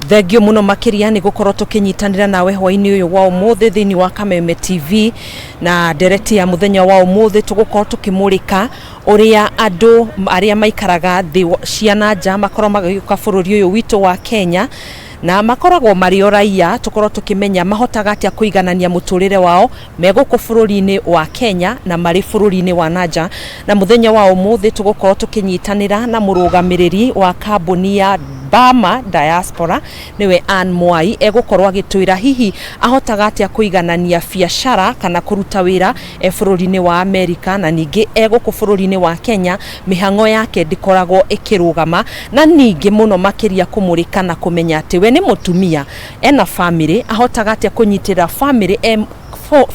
Thengio muno makiria ni gukorwo tukinyitanira nawe hwaini uyu wa umuthi thini wa Kameme TV na dereti ya muthenya wa umuthi tugukorwo tukimurika uria andu aria maikaraga thi cia nanja makorwo magiuka bururi uyu witu wa Kenya na makoragwo mari oraia tukorwo tukimenya mahotaga atia kuiganania muturire wao meguko bururi-ini wa Kenya na mari bururi-ini wa nanja na muthenya wa umuthi tugukorwo tukinyitanira na murugamiriri wa kambuni ya Bama Diaspora niwe Ann Mwai egukorwo agitwira hihi ahotaga atia kuiganania biashara kana kuruta wira bururi-ini wa Amerika na ningi eguko bururi-ini wa Kenya mihango yake ndikoragwo ikirugama na ningi muno makiria kumurika na kumenya ati we ni mutumia ena family ahotaga atia kunyitira family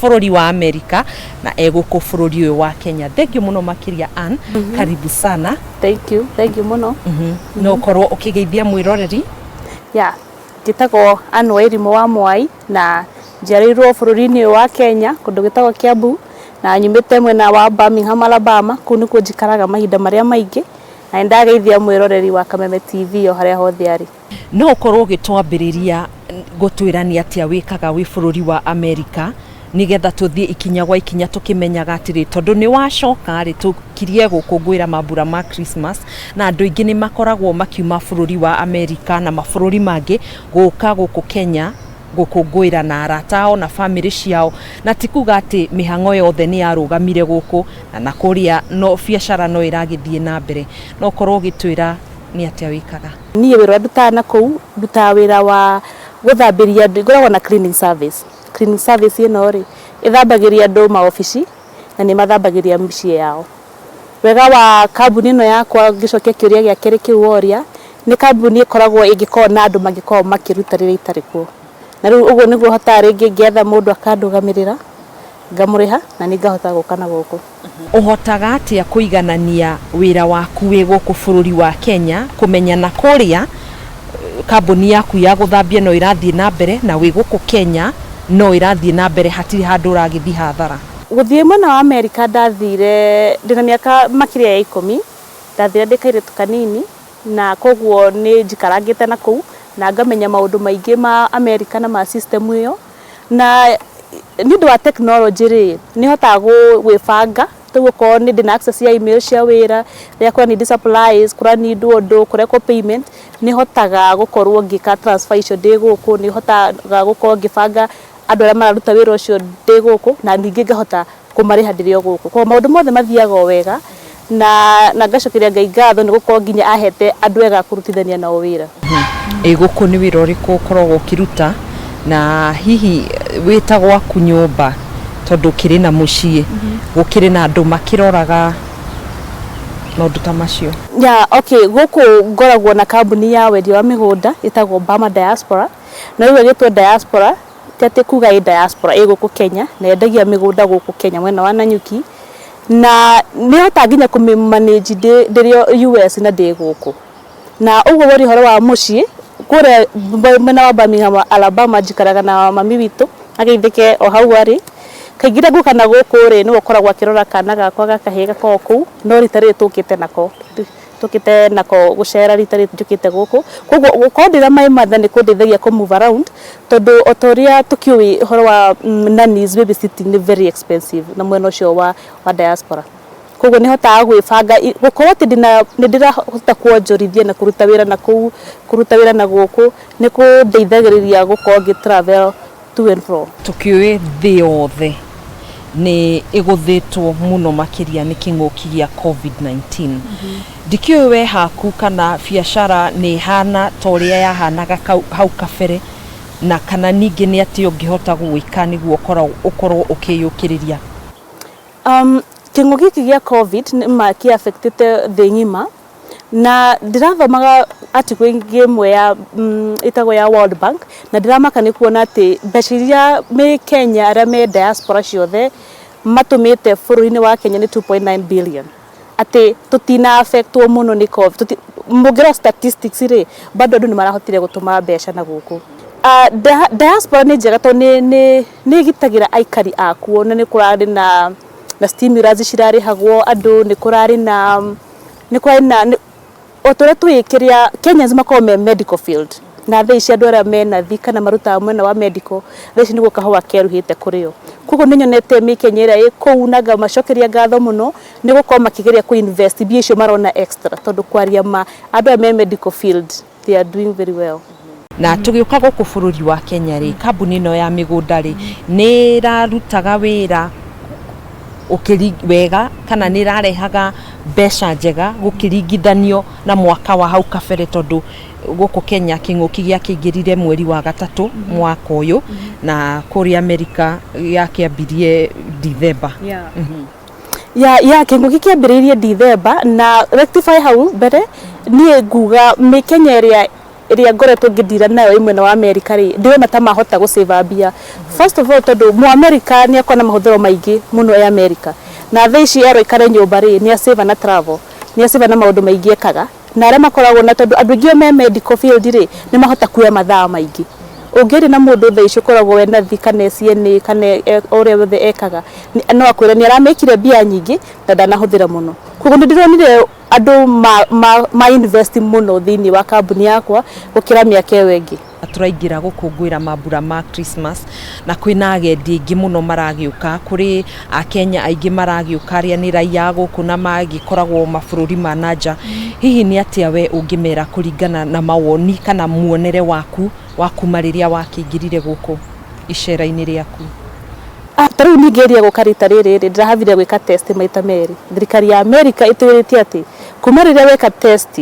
bururi wa Amerika na eguko bururi uyu wa Kenya. Thengio muno makiria Ann, karibu sana. Thank you muno. No korwo ukigeithia mwiroreri. Gitagwo Ann Wairimu wa Mwai na njiarirwo bururi-ini wa Kenya kundu gitagwo Kiambu na nyumite mwena wa Birmingham, Alabama kunu ku njikaraga mahinda maria maingi na ndageithia mwiroreri wa Kameme TV o haria hothe ari. No korwo gitwambiriria gutwirania atia wikaga wi bururi wa Amerika nigetha tuthie ikinya gwa ikinya tukimenyaga atiri tondu ni wacoka ri tukirie gukungwira mambura ma Christmas na andu ingi ni makoragwo makiuma bururi wa Amerika na mabururi mangi guka guku Kenya gukungwira na aratao na family ciao na tikuga ati mihango yothe ni yarugamire guku na kuria no biashara no iragithie na mbere no korwo gitwira ni atia wikaga. Ni wira nduta na kou nduta wira wa guthambiria ngoragwo na cleaning service ino ri ithambagiria andu maofici na ni mathambagiria micii yao. Wega wa kambuni ino yakwa gicokia kiuria gia keri kiworia ni kambuni ikoragwo igikora na andu magikorwo makiruta riri itarikuo na riu uguo niguo hota ringi ngietha mundu akandugamirira ngamuriha na ningahota guka na guku. Uhotaga atia kuiganania wira waku wi guku bururi wa Kenya kumenya na kuria kambuni yaku ya guthambia no irathie na mbere na wi guku Kenya no irathie na mbere hatiri handu uragithi hathara? Guthie mwena wa Amerika ndathire ndina miaka makiria ya 10 ndathire ndikaire tukanini na koguo ni njikarangite na kou na ngamenya maundu maingi ma Amerika na ma system iyo na nindu wa technology ri ni hotaga gwibanga tuguko ni ndina access ya email cia wira ria kwa ni supplies kura ni ndu kureko payment ni hotaga gukorwo ngika transfer icio ndi guku ni hotaga gukorwo ngibanga andu aria mararuta wira ucio ndi guku na ningi ngahota kumariha ndirio guku kwa maundu mothe mathiaga wega na ngacokeria Ngai ngatho ni gukorwo nginya ahete andu ega kurutithania na wira. Guku ni wira uriku ukoragwo ukiruta na hihi witagwo aku nyumba tondu kiri na mucii gukiri na andu makiroraga maundu ta macio? Guku ngoragwo na kambuni ya wendia wa migunda itagwo Bama Diaspora na riu gitwa Diaspora tete kuga i diaspora guku Kenya na endagia migunda guku Kenya mwena wa Nanyuki na ni hota nginya kumimanage ndirio US na ndi guku na uguo wori horo wa mucii kure mwena wa Birmingham, Alabama njikaraga na mami witu ageithike o hau ari kaigira guka na guku ri ni gukoragwo akirora kana gakwa gakahiga ko ku no ritari tukite nako gucera ritari njukite guku koguo gukondira mai matha ni kundithagia ku move around tondu otoria tukiwi horo wa nannies babysitting ni very expensive na mwena ucio wa diaspora koguo ni hotaga gwibanga gukorwo ati ndira hota kuonjorithia na kuruta wira na guku ni kundeithagiriria gukorwo ngi travel to and fro. Tukiwe thi yothe ni iguthitwo muno makiria ni kinguki gia COVID-19 dikiwe haku kana biashara ni hana toria ya hanaga hau kabere na kana ningi ni ati ungihota gwika niguo ukorwo ukiyukiriria? Kinguki gia COVID ni maki affected the ngima na ndirathomaga ati kwingi mwe ya itago ya World Bank na ndiramaka ni kuona ati mbeca me Kenya aria me diaspora ciothe matumite bururi-ini wa Kenya ni 2.9 billion ati tutina affectwo muno ni COVID mugira statistics ri bado andu ni marahotire gutuma mbeca na guku. Diaspora ni njega to ni gitagira aikari akuo na ni kurari na stimulus cirari hagwo andu ni kurari na otoria tuikiria Kenyans makorwo me medical field na thaa ici andũ arĩa mena thi kana marutaga mwena wa medical thaa ici nĩguo kahũa keruhĩte kũrĩ o. Koguo nĩ nyonete mĩkenya ĩrĩa ĩ kũu na ngamacokeria ngatho mũno nĩ gũkorwo makĩgeria kũ-invest mbia icio marona extra tondũ kwaria ma andũ arĩa me medical field they are doing very well. Na tũgĩũka gũkũ bũrũri wa Kenya rĩ, kambuni ĩno ya mĩgũnda rĩ nĩ ĩrarutaga wĩra wega kana nĩ ĩrarehaga mbeca njega gũkĩringithanio na mwaka wa hau kabere, tondũ gũkũ Kenya kĩng'ũki gĩakĩingĩrire mweri wa gatatũ mwaka ũyũ na kũrĩa Amerika gĩakĩambirie December. Kĩng'ũki kĩambĩrĩirie December na rectify hau mbere niĩ nguga mĩkenya ĩrĩa ngoretwo ngĩdira nayo mwena wa Amerika rĩ ndĩrona ta mahota gũsave mbia. First of all tondũ Mũamerika nĩ akona mahũthĩro maingĩ mũno ya Amerika na thaa ici aroikare nyũmba rĩ nĩ asave na travel, nĩ asave na maũndũ maingĩ ekaga na arĩa makoragwo na tondũ andũ aingĩ me medical field rĩ nĩ mahota kuoya mathaa maingĩ. Ũngĩrĩ na mũndũ thaa ici ũkoragwo we na thi kana CNA kana ũrĩa wothe ekaga no akwĩre nĩ aramekire mbia nyingĩ na ndanahũthĩra mũno. Koguo nĩ ndĩronire andũ ma invest mũno thĩinĩ wa kambuni yakwa gũkĩra mĩaka ĩyo ĩngĩ. Tũraingĩra gũkũngũĩra mambura ma Christmas na kwĩna agendi aingĩ mũno maragĩũka, kũrĩ Akenya aingĩ maragĩũka arĩa nĩ raia gũkũ na magĩkoragwo mabũrũri ma nanja. Hihi nĩ atĩa we ũngĩmera kũringana na mawoni kana muonere waku wa kuma rĩrĩa wakĩingĩrire gũkũ icera-inĩ rĩaku? Tarĩu ningĩria gũka rita rĩrĩ ndĩrahavire gwĩka test maita merĩ. Thirikari ya Amerika ĩtwĩrĩtie atĩ kuma rĩrĩa weka test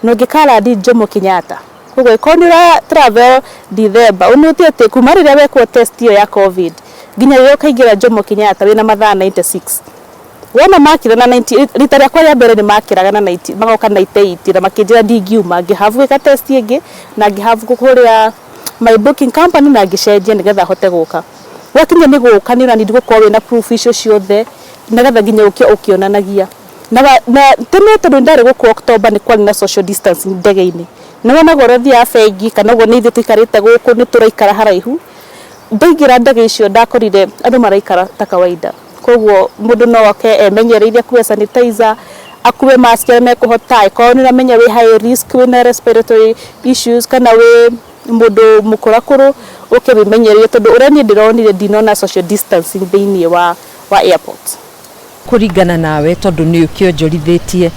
no ngĩkarandi Jomo Kenyatta. Koguo ko nĩ ũra travel December ũnũtie atĩ kuma rĩrĩa wekwo test ĩyo ya COVID nginya rĩrĩa ũkaingĩra Jomo Kenyatta wĩna mathaa 96. Wona makĩra na 90 rita rĩakwa rĩa mbere nĩ makĩraga na 90 magoka na 88 na makĩnjĩra ndingiuma ngĩhavu gwĩka test ĩngĩ na ngĩhavu kũrĩa my booking company na ngĩcenjia nĩgetha hote gũka. Wakinya nĩ gũka nĩ ũranidi gũkorwo wĩna proof icio ciothe nĩgetha nginya ũkĩonanagia. Na tene tondũ ndarĩ gũkũ October nĩ kwarĩ na social distancing ndege-inĩ. Nĩ wonaga ũrĩa thia bengi kana ũguo nĩ ithuĩ tũikarĩte gũkũ nĩ tũraikara haraihu. Ndaingĩra ndege icio ndakorire andũ maraikara ta kawaida. Koguo mũndũ no oke emenyereire kuoya sanitizer akuwe mask arĩa mekũhota akorwo nĩ ũramenya wĩ high risk wĩna respiratory issues kana wĩ mũndũ mũkũrakũrũ ũkĩmenyereire tondũ ũrĩa niĩ ndĩronire ndinona social distancing thĩinĩ wa airport. Kũringana nawe tondũ nĩ ũkĩonjorithĩtie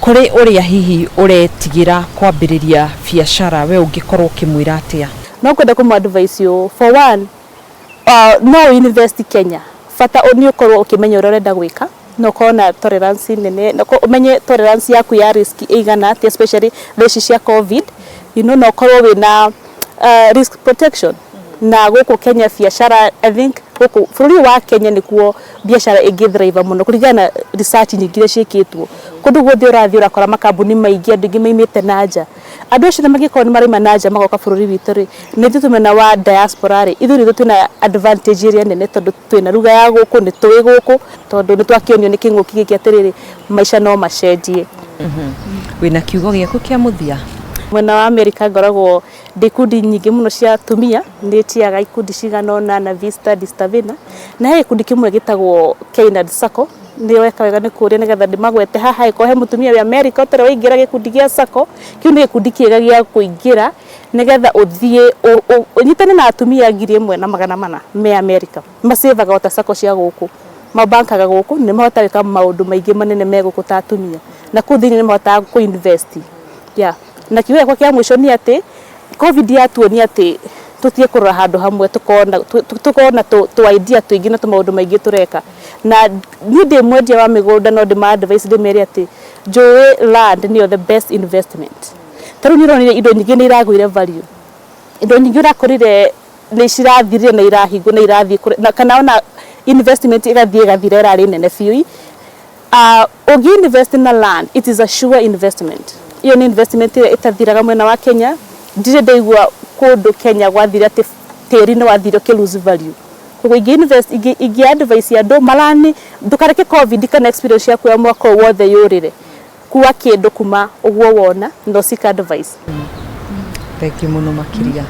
kũrĩ ũrĩa hihi ũretigĩra kwambĩrĩria biacara we ũngĩkorwo ũkĩmwĩra atĩa? No kwenda kũmũ-advise you for one no invest Kenya bata nĩ ũkorwo ũkĩmenya ũrĩa ũrenda gwĩka no ũkorwo na tolerance nene no ũmenye tolerance yaku ya risk ĩigana atĩa especially theci cia COVID no ũkorwo wĩna risk protection na gũkũ Kenya biacara I think gũkũ bũrũri wa Kenya nĩkuo biacara ĩngĩ-thrive mũno kũringana na research nyingĩ iria ciĩkĩtwo. Kũndũ guothe ũrathiĩ ũrakora makambuni maingĩ andũ aingĩ maimĩte nanja. Andũ acio magĩkorwo nĩ maraima nanja magoka bũrũri witũ rĩ nĩ ithuĩ tũmena wa diaspora rĩ ithuĩ nĩthuĩ twĩna advantage ĩrĩa nene tondũ twĩna ruga ya gũkũ nĩ tũĩ gũkũ tondũ nĩ twakĩonio nĩ kĩng'ũki gĩkĩ atĩrĩrĩ maica no macenjie. Wĩna kiugo gĩaku kĩa mũthia? Mwena wa Amerika ngoragwo ndĩ ikundi nyingĩ mũno cia atumia nĩ tiaga ikundi cigana ũna na Vista Distavina na he ikundi kĩmwe gĩtagwo Kenard Sacco nĩ weka wega nĩ kũrĩa nĩgetha ndĩmagwete haha ĩkorwo he mũtumia wĩ Amerika ũtarĩ waingĩra gĩkundi gĩa Sacco kĩu nĩ gĩkundi kĩega gĩa kũingĩra nĩgetha ũthiĩ ũnyitane na atumia 1,400 me Amerika macevaga ota Sacco cia gũkũ mabankaga gũkũ nĩ mahota gwĩka maũndũ maingĩ manene me gũkũ ta atumia na kũu thĩinĩ nĩ mahotaga kũ-invest. Na kiugo gĩakwa kĩa mũico nĩ atĩ COVID yatuonia atĩ tũtige kũrora handũ hamwe tũkorwo na idea tũingĩ na tũmaũndũ maingĩ tũreka na niĩ ndĩ mwendia wa mĩgũnda no ndĩma-advise ndĩmere atĩ njũĩ land nĩyo the best investment. Tarĩu nĩ ũronire indo nyingĩ nĩ iragũire value, indo nyingĩ ũrakorire nĩ cirathirire na irahingwo na irathiĩ kana ona investment ĩgathiĩ ĩgathira ĩrarĩ nene biũ. Ũngĩ-invest na land it is a sure investment. Iyo ni investment ĩtathiraga mwena wa Kenya ndire ndaigua kũndũ Kenya gwathira atĩ tĩri nĩ wathira ũkĩ-lose value. Koguo ingĩ-advise andũ malani ndũkareke COVID kana experience yaku ya mwaka wothe yũrĩre kuwa kĩndũ kuma ũguo wona no seek advice. Thank you mũno makĩria.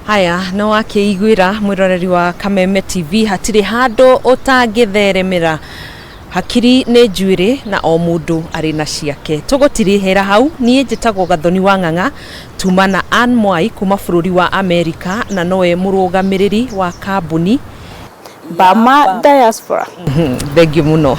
Haya no wakĩiguĩra mwĩroreri wa Kameme TV hatirĩ handũ ũtangĩtheremera hakiri nĩ njuĩrĩ na o mũndũ arĩ na ciake. Tũgũtirihĩra hau, niĩ njĩtagwo Gathoni wa Ng'ang'a, tuma na Ann Mwai kuma bũrũri wa Amerika, na nowe mũrũgamĩrĩri wa kambuni Bama Diaspora. Thengiũ mũno.